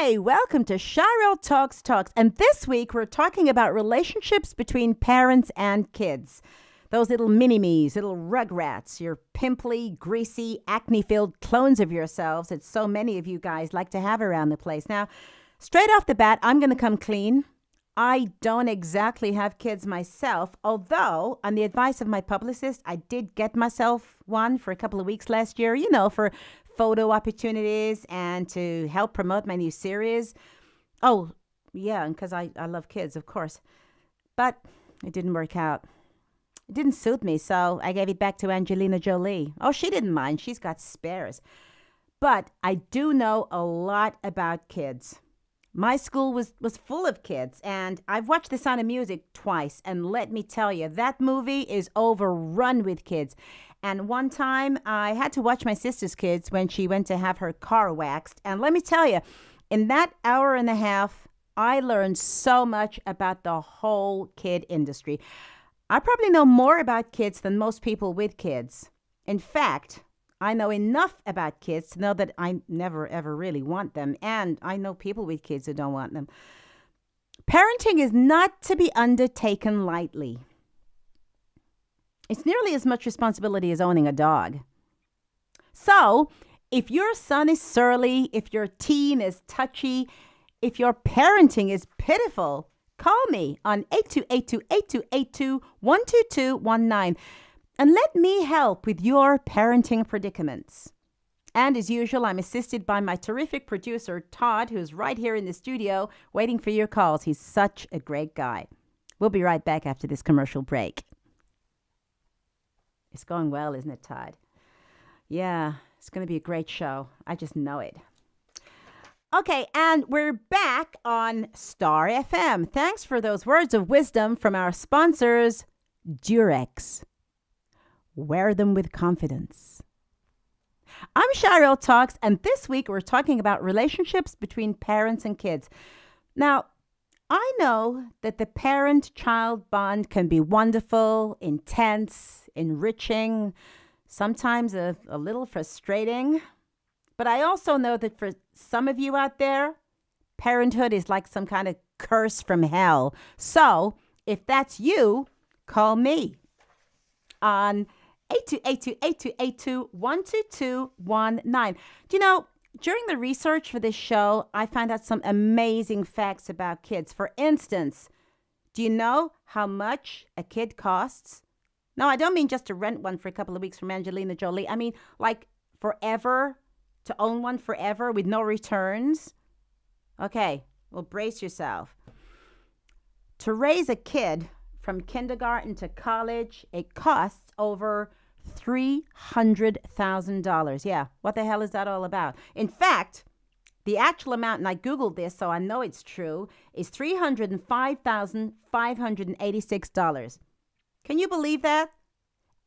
Hey, welcome to Shyrell Talks. And this week we're talking about relationships between parents and kids. Those little mini-me's, little rugrats, your pimply, greasy, acne-filled clones of yourselves that so many of you guys like to have around the place. Now, straight off the bat, I'm going to come clean. I don't exactly have kids myself, although on the advice of my publicist, I did get myself one for a couple of weeks last year, for photo opportunities and to help promote my new series. Oh, yeah, and because I love kids, of course. But it didn't work out. It didn't suit me, so I gave it back to Angelina Jolie. Oh, she didn't mind. She's got spares. But I do know a lot about kids. My school was full of kids, and I've watched The Sound of Music twice, and let me tell you, that movie is overrun with kids. And one time, I had to watch my sister's kids when she went to have her car waxed, and let me tell you, in that hour and a half, I learned so much about the whole kid industry. I probably know more about kids than most people with kids. In fact, I know enough about kids to know that I never, ever really want them. And I know people with kids who don't want them. Parenting is not to be undertaken lightly. It's nearly as much responsibility as owning a dog. So, if your son is surly, if your teen is touchy, if your parenting is pitiful, call me on 8282-8282-12219. And let me help with your parenting predicaments. And as usual, I'm assisted by my terrific producer, Todd, who's right here in the studio waiting for your calls. He's such a great guy. We'll be right back after this commercial break. It's going well, isn't it, Todd? Yeah, it's going to be a great show. I just know it. Okay, and we're back on Star FM. Thanks for those words of wisdom from our sponsors, Durex. Wear them with confidence. I'm Shyrell Talks, and this week we're talking about relationships between parents and kids. Now, I know that the parent-child bond can be wonderful, intense, enriching, sometimes a little frustrating. But I also know that for some of you out there, parenthood is like some kind of curse from hell. So, if that's you, call me on 8282-8282-12219. Do you know, during the research for this show, I found out some amazing facts about kids. For instance, do you know how much a kid costs? No, I don't mean just to rent one for a couple of weeks from Angelina Jolie. I mean, like forever, to own one forever with no returns. Okay, well, brace yourself. To raise a kid from kindergarten to college, it costs over $300,000. Yeah, what the hell is that all about? In fact, the actual amount, and I Googled this, so I know it's true, is $305,586. Can you believe that?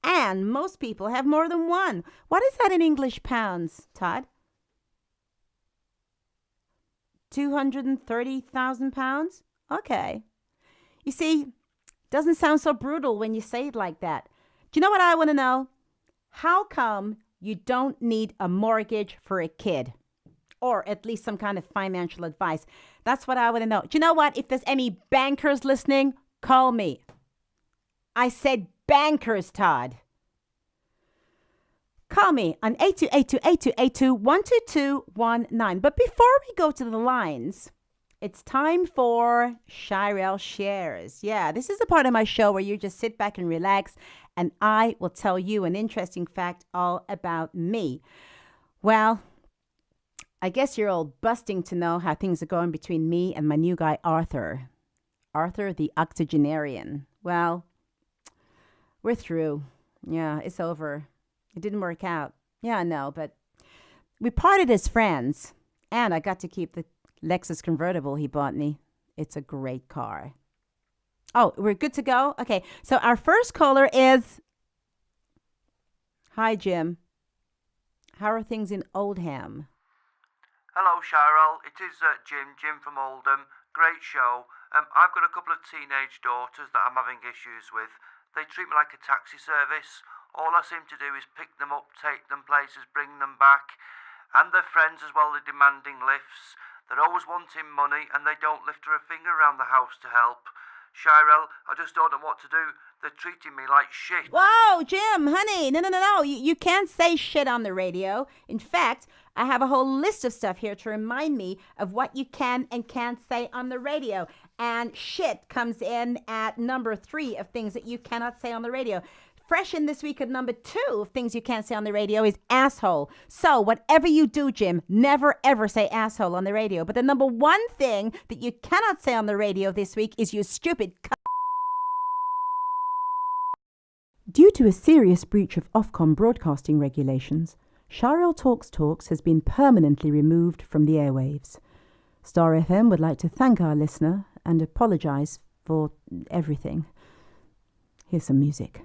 And most people have more than one. What is that in English pounds, Todd? 230,000 pounds? Okay. You see, it doesn't sound so brutal when you say it like that. Do you know what I want to know? How come you don't need a mortgage for a kid? Or at least some kind of financial advice. That's what I want to know. Do you know what? If there's any bankers listening, call me. I said bankers, Todd. Call me on 8282-8282-12219. But before we go to the lines, it's time for Shyrell Shares. Yeah, this is the part of my show where you just sit back and relax, and I will tell you an interesting fact all about me. Well, I guess you're all busting to know how things are going between me and my new guy, Arthur. Arthur, the octogenarian. Well, we're through. Yeah, it's over. It didn't work out. Yeah, I know, but we parted as friends, and I got to keep the Lexus convertible he bought me. It's a great car. Oh, we're good to go? Okay, so our first caller is... Hi, Jim. How are things in Oldham? Hello, Shyrell. It is Jim from Oldham. Great show. I've got a couple of teenage daughters that I'm having issues with. They treat me like a taxi service. All I seem to do is pick them up, take them places, bring them back. And their friends as well, they're demanding lifts. They're always wanting money and they don't lift her a finger around the house to help. Shyrell, I just don't know what to do. They're treating me like shit. Whoa, Jim, honey, no. You can't say shit on the radio. In fact, I have a whole list of stuff here to remind me of what you can and can't say on the radio. And shit comes in at number 3 of things that you cannot say on the radio. Fresh in this week at number 2 of things you can't say on the radio is asshole. So whatever you do, Jim, never ever say asshole on the radio. But the number 1 thing that you cannot say on the radio this week is you stupid Due to a serious breach of Ofcom broadcasting regulations, Shyrell Torks has been permanently removed from the airwaves. Star FM would like to thank our listener and apologise for everything. Here's some music.